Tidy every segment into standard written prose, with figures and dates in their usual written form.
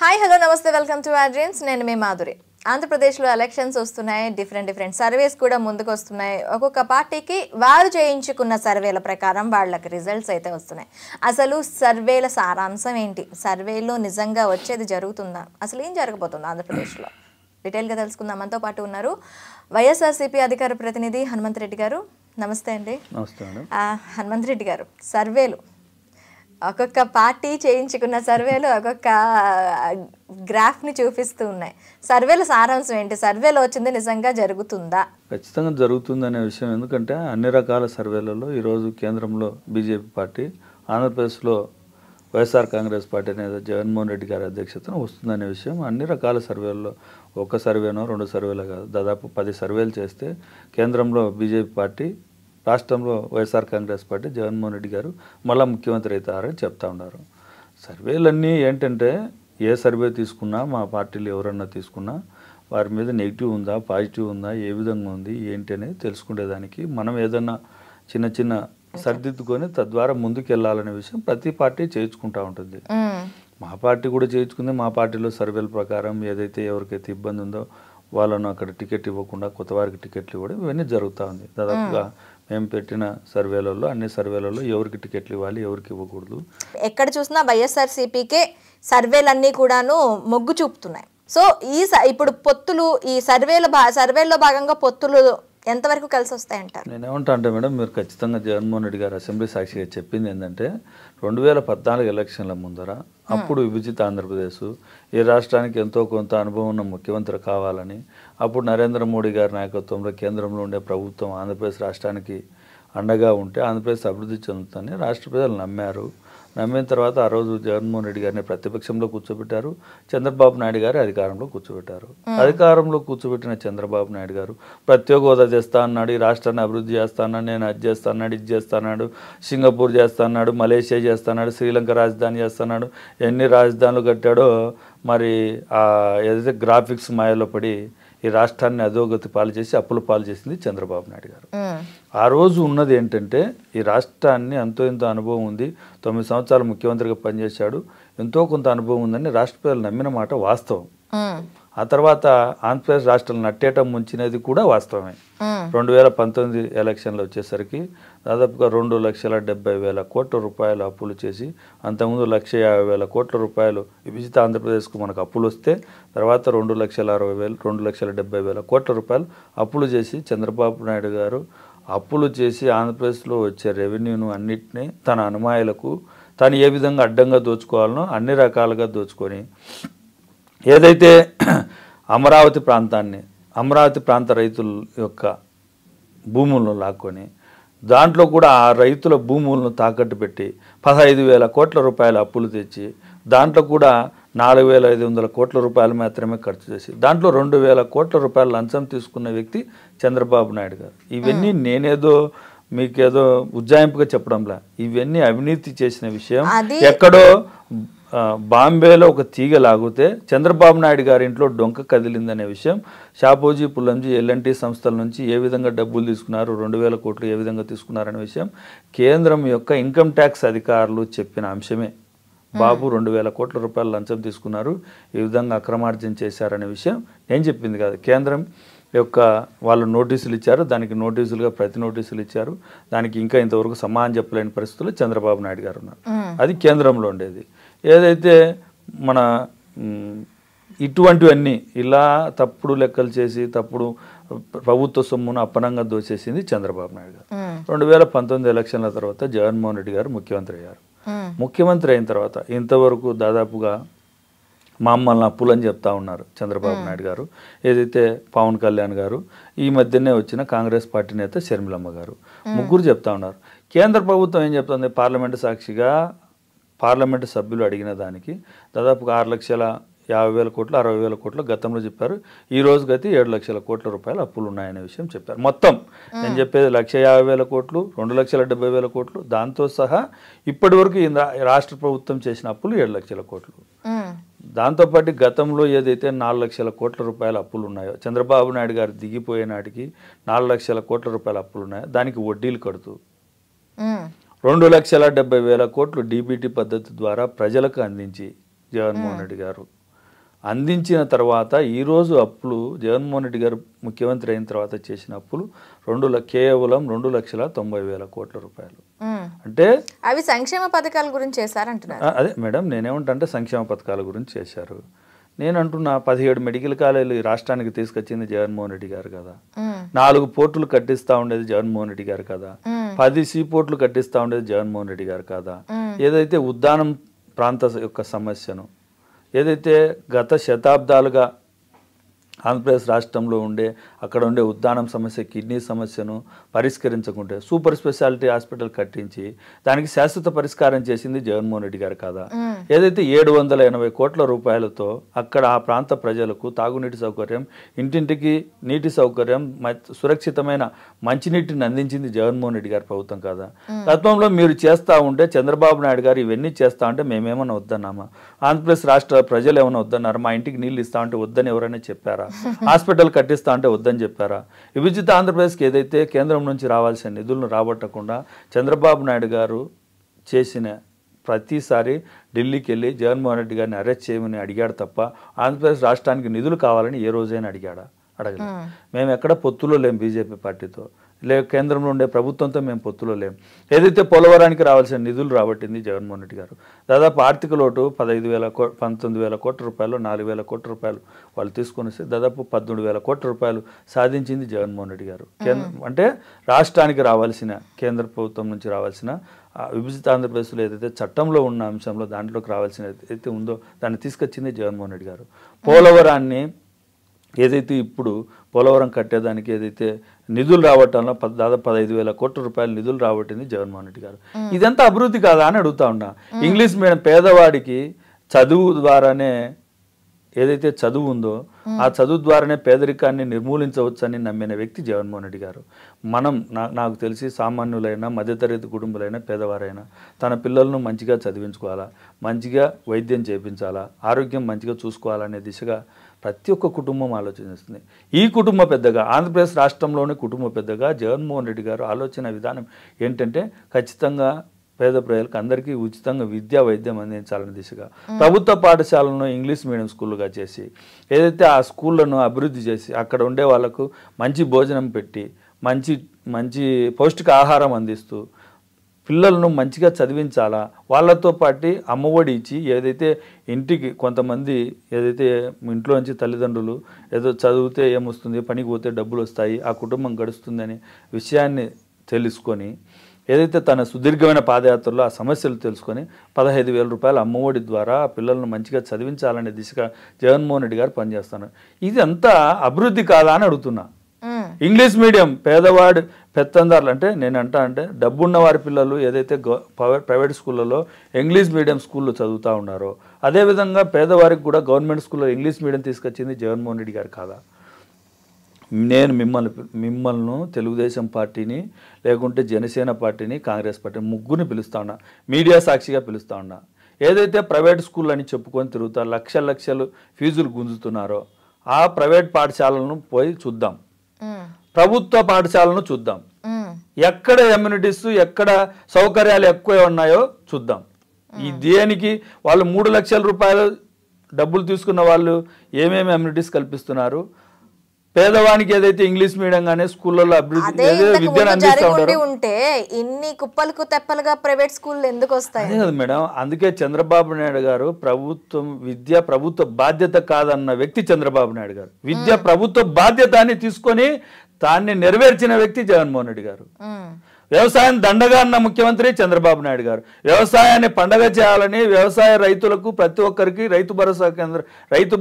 Hi hello నమస్తే welcome to our dreams నేను మీ మాధురి. ఆంధ్రప్రదేశ్లో ఎలక్షన్స్ వస్తున్నాయి, డిఫరెంట్ సర్వేస్ కూడా ముందుకు వస్తున్నాయి. ఒక్కొక్క పార్టీకి వారు చేయించుకున్న సర్వేల ప్రకారం వాళ్ళకి రిజల్ట్స్ అయితే వస్తున్నాయి. అసలు సర్వేల సారాంశం ఏంటి, సర్వేలో నిజంగా వచ్చేది జరుగుతుందా, అసలు ఏం జరగబోతుంది ఆంధ్రప్రదేశ్లో డీటెయిల్గా తెలుసుకుందాం. మనతో పాటు ఉన్నారు వైఎస్ఆర్సీపీ అధికార ప్రతినిధి హనుమంత్ రెడ్డి గారు. నమస్తే అండి. నమస్తే మేడం. హనుమంత్ రెడ్డి గారు, సర్వేలు ఒక్కొక్క పార్టీ చేయించుకున్న సర్వేలు ఒక్కొక్క గ్రాఫ్ని చూపిస్తూ ఉన్నాయి. సర్వేల సారాంశం ఏంటి, సర్వేలో వచ్చింది నిజంగా జరుగుతుందా? ఖచ్చితంగా జరుగుతుంది అనే విషయం, ఎందుకంటే అన్ని రకాల సర్వేలలో ఈరోజు కేంద్రంలో బీజేపీ పార్టీ, ఆంధ్రప్రదేశ్లో వైఎస్ఆర్ కాంగ్రెస్ పార్టీ అనేది జగన్మోహన్ రెడ్డి గారి అధ్యక్షతన వస్తుందనే విషయం అన్ని రకాల సర్వేల్లో, ఒక సర్వేనో రెండు సర్వేలు కాదు, దాదాపు 10 సర్వేలు చేస్తే కేంద్రంలో బీజేపీ పార్టీ, రాష్ట్రంలో వైఎస్ఆర్ కాంగ్రెస్ పార్టీ, జగన్మోహన్ రెడ్డి గారు మళ్ళీ ముఖ్యమంత్రి అవుతారని చెప్తా ఉన్నారు. సర్వేలన్నీ ఏంటంటే ఏ సర్వే తీసుకున్నా, మా పార్టీలు ఎవరన్నా తీసుకున్నా వారి మీద నెగిటివ్ ఉందా పాజిటివ్ ఉందా, ఏ విధంగా ఉంది ఏంటి అనేది తెలుసుకునేదానికి మనం ఏదన్నా చిన్న సర్దిద్దుకొని తద్వారా ముందుకు వెళ్ళాలనే విషయం ప్రతి పార్టీ చేయించుకుంటూ ఉంటుంది. మా పార్టీ కూడా చేయించుకుంది. మా పార్టీలో సర్వేల ప్రకారం ఏదైతే ఎవరికైతే ఇబ్బంది ఉందో వాళ్ళను అక్కడ టికెట్ ఇవ్వకుండా కొత్త వారికి టికెట్లు ఇవ్వడం ఇవన్నీ జరుగుతూ ఉంది. దాదాపుగా మేము పెట్టిన సర్వేలలో అన్ని సర్వేలలో ఎవరికి టికెట్లు ఇవ్వాలి, ఎవరికి ఇవ్వకూడదు, ఎక్కడ చూసినా వైఎస్ఆర్సీపీకే సర్వేలన్నీ కూడాను మొగ్గు చూపుతున్నాయి. సో ఇప్పుడు పొత్తులు, ఈ సర్వేలో భాగంగా పొత్తులు ఎంతవరకు కలిసి వస్తాయంటారు? నేనేమంటా అంటే మేడం, మీరు ఖచ్చితంగా జగన్మోహన్ రెడ్డి గారు అసెంబ్లీ సాక్షిగా చెప్పింది ఏంటంటే 2014 ఎలక్షన్ల ముందర అప్పుడు విభజిత ఆంధ్రప్రదేశ్, ఈ రాష్ట్రానికి ఎంతో కొంత అనుభవం ఉన్న ముఖ్యమంత్రి కావాలని, అప్పుడు నరేంద్ర మోడీ గారి నాయకత్వంలో కేంద్రంలో ఉండే ప్రభుత్వం ఆంధ్రప్రదేశ్ రాష్ట్రానికి అండగా ఉంటే ఆంధ్రప్రదేశ్ అభివృద్ధి చెందుతుందని రాష్ట్ర ప్రజలు నమ్మారు. నమ్మిన తర్వాత ఆ రోజు జగన్మోహన్ రెడ్డి గారిని ప్రతిపక్షంలో కూర్చోబెట్టారు, చంద్రబాబు నాయుడు గారు అధికారంలో కూర్చోబెట్టారు. అధికారంలో కూర్చోబెట్టిన చంద్రబాబు నాయుడు గారు ప్రత్యేక హోదా చేస్తా అన్నాడు, ఈ రాష్ట్రాన్ని అభివృద్ధి చేస్తా అన్నాడు, నేను అది చేస్తా అన్నాడు, ఇది చేస్తా అన్నాడు, సింగపూర్ చేస్తా అన్నాడు, మలేషియా చేస్తా అన్నాడు, శ్రీలంక రాజధాని చేస్తున్నాడు, ఎన్ని రాజధానులు కట్టాడో. మరి ఏదైతే గ్రాఫిక్స్ మాయలో పడి ఈ రాష్ట్రాన్ని అధోగతి పాలు చేసి అప్పుల పాలు చేసింది చంద్రబాబు నాయుడు గారు. ఆ రోజు ఉన్నది ఏంటంటే ఈ రాష్ట్రాన్ని ఎంతో అనుభవం ఉంది, 9 సంవత్సరాలు ముఖ్యమంత్రిగా పనిచేశాడు, ఎంతో కొంత అనుభవం ఉందని రాష్ట్ర ప్రజలు నమ్మిన మాట వాస్తవం. ఆ తర్వాత ఆంధ్రప్రదేశ్ రాష్ట్రం నట్టేటం ముంచినది కూడా వాస్తవమే. 2019 ఎలక్షన్లు వచ్చేసరికి దాదాపుగా 2,70,000 కోట్ల రూపాయలు అప్పులు చేసి, అంతకుముందు 1,50,000 కోట్ల రూపాయలు విభజిత ఆంధ్రప్రదేశ్కు మనకు అప్పులు వస్తే తర్వాత 2,60,000 2,70,000 కోట్ల రూపాయలు అప్పులు చేసి చంద్రబాబు నాయుడు గారు అప్పులు చేసి ఆంధ్రప్రదేశ్లో వచ్చే రెవెన్యూను అన్నిటినీ తన అనుమాయులకు తను ఏ విధంగా అడ్డంగా దోచుకోవాలనో అన్ని రకాలుగా దోచుకొని, ఏదైతే అమరావతి ప్రాంత రైతుల యొక్క భూములను లాక్కొని దాంట్లో కూడా ఆ రైతుల భూములను తాకట్టు పెట్టి 15,000 కోట్ల రూపాయల అప్పులు తెచ్చి దాంట్లో కూడా 4,500 కోట్ల రూపాయలు మాత్రమే ఖర్చు చేసి దాంట్లో 2,000 కోట్ల రూపాయలు లంచం తీసుకున్న వ్యక్తి చంద్రబాబు నాయుడు గారు. ఇవన్నీ నేనేదో మీకేదో ఉజ్జాయింపుగా చెప్పడంలా, ఇవన్నీ అవినీతి చేసిన విషయం. ఎక్కడో బాంబేలో ఒక తీగ లాగితే చంద్రబాబు నాయుడు గారి ఇంట్లో డొంక కదిలిందనే విషయం, షాపోజీ పుల్లంజీ ఎల్ఎన్టీ సంస్థల నుంచి ఏ విధంగా డబ్బులు తీసుకున్నారు, 2,000 కోట్లు ఏ విధంగా తీసుకున్నారనే విషయం కేంద్రం యొక్క ఇన్కమ్ ట్యాక్స్ అధికారులు చెప్పిన అంశమే. బాబు 2,000 కోట్ల రూపాయలు లంచం తీసుకున్నారు, ఈ విధంగా అక్రమార్జన చేశారనే విషయం నేను చెప్పింది కాదు. కేంద్రం యొక్క వాళ్ళు నోటీసులు ఇచ్చారు, దానికి నోటీసులుగా ప్రతి నోటీసులు ఇచ్చారు, దానికి ఇంకా ఇంతవరకు సమాధానం చెప్పలేని పరిస్థితుల్లో చంద్రబాబు నాయుడు గారు ఉన్నారు. అది కేంద్రంలో ఉండేది. ఏదైతే మన ఇటువంటివన్నీ ఇలా తప్పుడు లెక్కలు చేసి తప్పుడు ప్రభుత్వ సొమ్మును అప్పనంగా దోచేసింది చంద్రబాబు నాయుడు గారు. 2019 ఎలక్షన్ల తర్వాత జగన్మోహన్ రెడ్డి గారు ముఖ్యమంత్రి అయ్యారు. ముఖ్యమంత్రి అయిన తర్వాత ఇంతవరకు దాదాపుగా మమ్మల్ని అప్పులని చెప్తా ఉన్నారు చంద్రబాబు నాయుడు గారు, ఏదైతే పవన్ కళ్యాణ్ గారు, ఈ మధ్యనే వచ్చిన కాంగ్రెస్ పార్టీ నేత షర్మిలమ్మ గారు, ముగ్గురు చెప్తా ఉన్నారు. కేంద్ర ప్రభుత్వం ఏం చెప్తుంది, పార్లమెంటు సాక్షిగా పార్లమెంటు సభ్యులు అడిగిన దానికి దాదాపుగా 6,50,000 కోట్లు 60,000 కోట్లు గతంలో చెప్పారు. ఈ రోజు గతి 7,00,000 కోట్ల రూపాయలు అప్పులు ఉన్నాయనే విషయం చెప్పారు. మొత్తం నేను చెప్పేది 1,50,000 కోట్లు 2,70,000 కోట్లు దాంతో సహా ఇప్పటి వరకు రాష్ట్ర ప్రభుత్వం చేసిన అప్పులు 7,00,000 కోట్లు. దాంతోపాటు గతంలో ఏదైతే 4,00,000 కోట్ల రూపాయల అప్పులు ఉన్నాయో, చంద్రబాబు నాయుడు గారు దిగిపోయే నాటికి 4,00,000 కోట్ల రూపాయల అప్పులు ఉన్నాయో దానికి వడ్డీలు కడుతూ 2,70,000 కోట్లు డీబీటీ పద్ధతి ద్వారా ప్రజలకు అందించి జగన్మోహన్ రెడ్డి గారు అందించిన తర్వాత ఈరోజు అప్పులు జగన్మోహన్ రెడ్డి గారు ముఖ్యమంత్రి అయిన తర్వాత చేసిన అప్పులు కేవలం 2,90,000 కోట్ల రూపాయలు. అంటే అవి సంక్షేమ పథకాల గురించి చేశారంటున్నారు. అదే మేడం, నేనేమంటా అంటే సంక్షేమ పథకాల గురించి చేశారు. నేను అంటున్నా 17 మెడికల్ కాలేజీలు ఈ రాష్ట్రానికి తీసుకొచ్చింది జగన్మోహన్ రెడ్డి గారు కదా, 4 పోర్టులు కట్టిస్తా ఉండేది జగన్మోహన్ రెడ్డి గారు కదా, 10 సీ పోర్టులు కట్టిస్తా ఉండేది జగన్మోహన్ రెడ్డి గారు కదా, ఏదైతే ఉద్దానం ప్రాంత యొక్క సమస్యను, ఏదైతే గత శతాబ్దాలుగా ఆంధ్రప్రదేశ్ రాష్ట్రంలో అక్కడ ఉండే ఉద్దానం సమస్య, కిడ్నీ సమస్యను పరిష్కరించకుంటే సూపర్ స్పెషాలిటీ హాస్పిటల్ కట్టించి దానికి శాశ్వత పరిష్కారం చేసింది జగన్మోహన్ రెడ్డి గారు కాదా. ఏదైతే 780 కోట్ల రూపాయలతో అక్కడ ఆ ప్రాంత ప్రజలకు తాగునీటి సౌకర్యం, ఇంటింటికి నీటి సౌకర్యం, సురక్షితమైన మంచినీటిని అందించింది జగన్మోహన్ రెడ్డి గారి ప్రభుత్వం కాదా. గతంలో మీరు చేస్తూ ఉంటే చంద్రబాబు నాయుడు గారు ఇవన్నీ చేస్తా ఉంటే మేమేమన్నా వద్దన్నామా? ఆంధ్రప్రదేశ్ రాష్ట్ర ప్రజలు ఏమైనా వద్దన్నారు? మా ఇంటికి నీళ్ళు ఇస్తా ఉంటే వద్దని ఎవరైనా చెప్పారా? హాస్పిటల్ కట్టిస్తా అంటే వద్దని చెప్పారా? విభజిత ఆంధ్రప్రదేశ్కి ఏదైతే కేంద్రం నుంచి రావాల్సిన నిధులను రాబట్టకుండా చంద్రబాబు నాయుడు గారు చేసిన ప్రతిసారి ఢిల్లీకి వెళ్ళి జగన్మోహన్ రెడ్డి గారిని అరెస్ట్ చేయమని అడిగాడు తప్ప ఆంధ్రప్రదేశ్ రాష్ట్రానికి నిధులు కావాలని ఏ రోజైనా అడగలేదు. మేము ఎక్కడ పొత్తులో లేం బీజేపీ పార్టీతో, కేంద్రంలో ఉండే ప్రభుత్వంతో మేము పొత్తులో లేం. ఏదైతే పోలవరానికి రావాల్సిన నిధులు రాబట్టింది జగన్మోహన్ రెడ్డి గారు. దాదాపు ఆర్థిక లోటు 19,000 కోట్ల రూపాయలు, 4,000 కోట్ల రూపాయలు వాళ్ళు తీసుకొని వస్తే దాదాపు 13,000 కోట్ల రూపాయలు సాధించింది జగన్మోహన్ రెడ్డి గారు. అంటే రాష్ట్రానికి రావాల్సిన, కేంద్ర ప్రభుత్వం నుంచి రావాల్సిన విభజిత ఆంధ్రప్రదేశ్లో ఏదైతే చట్టంలో ఉన్న అంశంలో దాంట్లోకి రావాల్సిన ఏదైతే ఉందో దాన్ని తీసుకొచ్చింది జగన్మోహన్ రెడ్డి గారు. పోలవరాన్ని ఏదైతే ఇప్పుడు పోలవరం కట్టేదానికి ఏదైతే నిధులు రావటంలో దాదాపు 15,000 కోట్ల రూపాయలు నిధులు రాబట్టింది జగన్మోహన్ రెడ్డి గారు. ఇదంతా అభివృద్ధి కాదా అని అడుగుతా ఉన్నా. ఇంగ్లీష్ మీడియం పేదవాడికి చదువు ద్వారానే, ఏదైతే చదువు ఉందో ఆ చదువు ద్వారానే పేదరికాన్ని నిర్మూలించవచ్చని నమ్మిన వ్యక్తి జగన్మోహన్ రెడ్డి గారు. నాకు తెలిసి సామాన్యులైనా, మధ్యతరగతి కుటుంబాలైనా, పేదవారైనా తన పిల్లలను మంచిగా చదివించుకోవాలా, మంచిగా వైద్యం చేయించాలా, ఆరోగ్యం మంచిగా చూసుకోవాలనే దిశగా ప్రతి ఒక్క కుటుంబం ఆలోచిస్తుంది. ఈ కుటుంబ పెద్దగా, ఆంధ్రప్రదేశ్ రాష్ట్రంలోని కుటుంబ పెద్దగా జగన్మోహన్ రెడ్డి గారు ఆలోచన విధానం ఏంటంటే ఖచ్చితంగా పేద ప్రజలకు అందరికీ ఉచితంగా విద్యా వైద్యం అందించాలనే దిశగా ప్రభుత్వ పాఠశాలను ఇంగ్లీష్ మీడియం స్కూళ్ళుగా చేసి, ఏదైతే ఆ స్కూళ్ళను అభివృద్ధి చేసి అక్కడ ఉండే వాళ్ళకు మంచి భోజనం పెట్టి మంచి పౌష్టిక ఆహారం అందిస్తూ పిల్లలను మంచిగా చదివించాలా, వాళ్ళతో పాటు అమ్మఒడి ఇచ్చి, ఏదైతే ఇంటికి కొంతమంది ఏదైతే ఇంట్లో నుంచి తల్లిదండ్రులు ఏదో చదివితే ఏమొస్తుంది, పనికి పోతే డబ్బులు వస్తాయి, ఆ కుటుంబం గడుస్తుందనే విషయాన్ని తెలుసుకొని ఏదైతే తన సుదీర్ఘమైన పాదయాత్రలో ఆ సమస్యలు తెలుసుకొని 15,000 రూపాయల అమ్మఒడి ద్వారా ఆ పిల్లలను మంచిగా చదివించాలనే దిశగా జగన్మోహన్ రెడ్డి గారు పనిచేస్తున్నారు. ఇది అంతా అభివృద్ధి కాదా అని అడుగుతున్నా. ఇంగ్లీష్ మీడియం పేదవాడు పెత్తందారులు అంటే అంటే డబ్బున్న వారి పిల్లలు ఏదైతే ప్రైవేట్ స్కూళ్ళలో ఇంగ్లీష్ మీడియం స్కూల్లో చదువుతూ ఉన్నారో అదేవిధంగా పేదవారికి కూడా గవర్నమెంట్ స్కూల్లో ఇంగ్లీష్ మీడియం తీసుకొచ్చింది జగన్మోహన్ రెడ్డి గారు కాదా? నేను మిమ్మల్ని తెలుగుదేశం పార్టీని, లేకుంటే జనసేన పార్టీని, కాంగ్రెస్ పార్టీని ముగ్గురిని పిలుస్తా ఉన్నా, మీడియా సాక్షిగా పిలుస్తా ఉన్నా. ఏదైతే ప్రైవేట్ స్కూల్ అని చెప్పుకొని తిరుగుతారు, లక్షలు ఫీజులు గుంజుతున్నారో ఆ ప్రైవేట్ పాఠశాలను పోయి చూద్దాం, ప్రభుత్వ పాఠశాలను చూద్దాం, ఎక్కడ ఎమ్యూనిటీస్, ఎక్కడ సౌకర్యాలు ఎక్కువ ఉన్నాయో చూద్దాం. ఈ దేనికి వాళ్ళు 3 లక్షల రూపాయలు డబ్బులు తీసుకున్న వాళ్ళు ఏమేమి ఎమ్యూనిటీస్ కల్పిస్తున్నారు, పేదవానికి ఏదైతే ఇంగ్లీష్ మీడియం గానే స్కూళ్ళలో అభివృద్ధి విద్యను అందిస్తూ ఉంటారు. ఉంటే ఇన్ని కుప్పలకు తెప్పలుగా ప్రైవేట్ స్కూల్ ఎందుకు వస్తాయి? అదే కదా మేడం, అందుకే చంద్రబాబు నాయుడు గారు విద్య ప్రభుత్వ బాధ్యత కాదన్న వ్యక్తి చంద్రబాబు నాయుడు గారు. విద్య ప్రభుత్వ బాధ్యత అని తీసుకొని దాన్ని నెరవేర్చిన వ్యక్తి జగన్మోహన్ రెడ్డి గారు. వ్యవసాయం దండగా అన్న ముఖ్యమంత్రి చంద్రబాబు నాయుడు గారు. వ్యవసాయాన్ని పండగ చేయాలని వ్యవసాయ రైతులకు ప్రతి ఒక్కరికి రైతు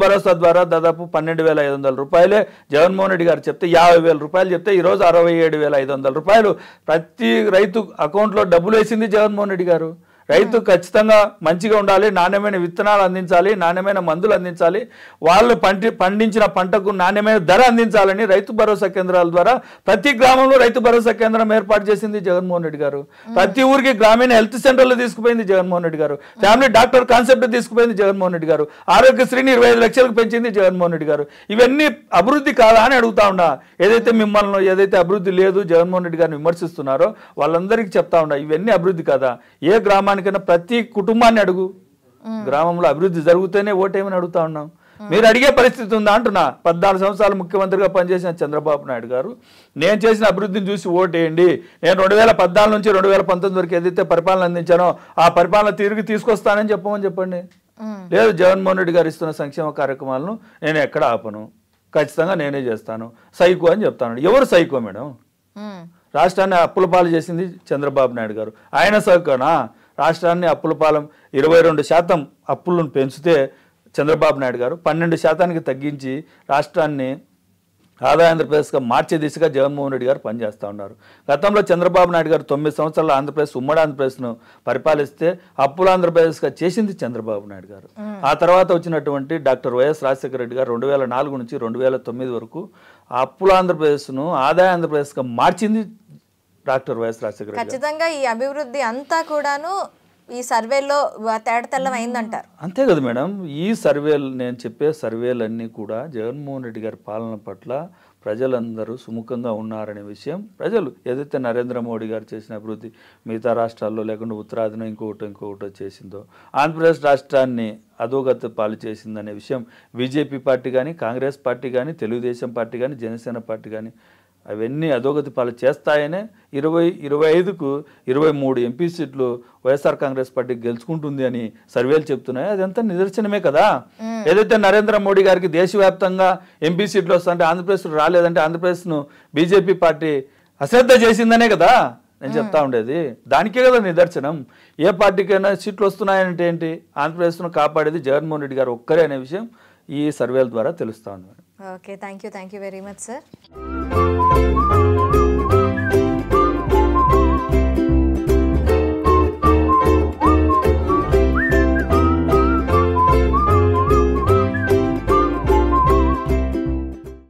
భరోసా ద్వారా దాదాపు 12,500 రూపాయలే జగన్మోహన్ రెడ్డి గారు చెప్తే 50,000 రూపాయలు చెప్తే ఈరోజు 67,500 రూపాయలు ప్రతి రైతు అకౌంట్లో డబ్బులు వేసింది జగన్మోహన్ రెడ్డి గారు. రైతు ఖచ్చితంగా మంచిగా ఉండాలి, నాణ్యమైన విత్తనాలు అందించాలి, నాణ్యమైన మందులు అందించాలి, వాళ్ళు పండించిన పంటకు నాణ్యమైన ధర అందించాలని రైతు భరోసా కేంద్రాల ద్వారా ప్రతి గ్రామంలో రైతు భరోసా కేంద్రం ఏర్పాటు చేసింది జగన్మోహన్ రెడ్డి గారు. ప్రతి ఊరికి గ్రామీణ హెల్త్ సెంటర్లు తీసుకుపోయింది Jaganmohan Reddy garu. Family doctor concept తీసుకుపోయింది జగన్మోహన్ రెడ్డి గారు. ఆరోగ్యశ్రీని 25 లక్షలకు పెంచింది జగన్మోహన్ రెడ్డి గారు. ఇవన్నీ అభివృద్ధి కాదా అని అడుగుతా ఉన్నా. ఏదైతే అభివృద్ధి లేదు జగన్మోహన్ రెడ్డి గారిని విమర్శిస్తున్నారో వాళ్ళందరికీ చెప్తా ఉన్నా, ఇవన్నీ అభివృద్ధి కాదా? ఏ గ్రామానికైనా ప్రతి కుటుంబాన్ని అడుగు, గ్రామంలో అభివృద్ధి జరిగితేనే ఓటేమని అడుగుతా ఉన్నాం. మీరు అడిగే పరిస్థితి ఉందా అంటున్నా. 14 సంవత్సరాలు ముఖ్యమంత్రిగా పనిచేసిన చంద్రబాబు నాయుడు గారు నేను చేసిన అభివృద్ధిని చూసి ఓటేయండి, నేను 2014 నుంచి 2019 వరకు ఏదైతే పరిపాలన అందించానో ఆ పరిపాలన తిరిగి తీసుకొస్తానని చెప్పండి. లేదు, జగన్మోహన్ రెడ్డి గారు ఇస్తున్న సంక్షేమ కార్యక్రమాలను నేను ఎక్కడ ఆపను, ఖచ్చితంగా నేనే చేస్తాను, సైకో అని చెప్తాను. ఎవరు సైకో మేడం? రాష్ట్రాన్ని అప్పుల పాలు చేసింది చంద్రబాబు నాయుడు గారు, ఆయన సైకోనా? రాష్ట్రాన్ని అప్పుల పాలెం 22% అప్పులను పెంచితే చంద్రబాబు నాయుడు గారు 12% తగ్గించి రాష్ట్రాన్ని ఆదాయ ఆంధ్రప్రదేశ్గా మార్చే దిశగా జగన్మోహన్ రెడ్డి గారు పనిచేస్తూ ఉన్నారు. గతంలో చంద్రబాబు నాయుడు గారు 9 సంవత్సరాల ఆంధ్రప్రదేశ్ ఉమ్మడి ఆంధ్రప్రదేశ్ను పరిపాలిస్తే అప్పుల ఆంధ్రప్రదేశ్గా చేసింది చంద్రబాబు నాయుడు గారు. ఆ తర్వాత వచ్చినటువంటి డాక్టర్ వైఎస్ రాజశేఖర రెడ్డి గారు 2004 నుంచి 2009 వరకు అప్పుల ఆంధ్రప్రదేశ్ను ఆదాయ ఆంధ్రప్రదేశ్గా మార్చింది డాక్టర్ వైఎస్ రాజశేఖర రెడ్డి. ఖచ్చితంగా ఈ అభివృద్ధి అంతా కూడాను ఈ సర్వేలో తేటతెల్లం అయిందంటారు. అంతే కదా మేడం. ఈ సర్వేలు, నేను చెప్పే సర్వేలన్నీ కూడా జగన్మోహన్ రెడ్డి గారి పాలన పట్ల ప్రజలందరూ సుముఖంగా ఉన్నారనే విషయం ప్రజలు ఏదైతే నరేంద్ర మోడీ గారు చేసిన అభివృద్ధి మిగతా రాష్ట్రాల్లో లేకుండా ఉత్తరాదిన ఇంకొకటి చేసిందో, ఆంధ్రప్రదేశ్ రాష్ట్రాన్ని అధోగతి పాలు చేసిందనే విషయం బీజేపీ పార్టీ కానీ, కాంగ్రెస్ పార్టీ కానీ, తెలుగుదేశం పార్టీ కానీ, జనసేన పార్టీ కానీ అవన్నీ అధోగతి పాలు చేస్తాయనే 25కు 23 ఎంపీ సీట్లు వైఎస్ఆర్ కాంగ్రెస్ పార్టీ గెలుచుకుంటుంది అని సర్వేలు చెప్తున్నాయి. అదంతా నిదర్శనమే కదా. ఏదైతే నరేంద్ర మోడీ గారికి దేశవ్యాప్తంగా ఎంపీ సీట్లు వస్తుంటే ఆంధ్రప్రదేశ్ రాలేదంటే ఆంధ్రప్రదేశ్ను బీజేపీ పార్టీ అశ్రద్ధ చేసిందనే కదా నేను చెప్తా ఉండేది. దానికే కదా నిదర్శనం. ఏ పార్టీకైనా సీట్లు వస్తున్నాయంటే ఏంటి? ఆంధ్రప్రదేశ్ను కాపాడేది జగన్మోహన్ రెడ్డి గారు ఒక్కరే అనే విషయం ఈ సర్వేల ద్వారా తెలుస్తా ఉంది. Okay, thank you very much sir.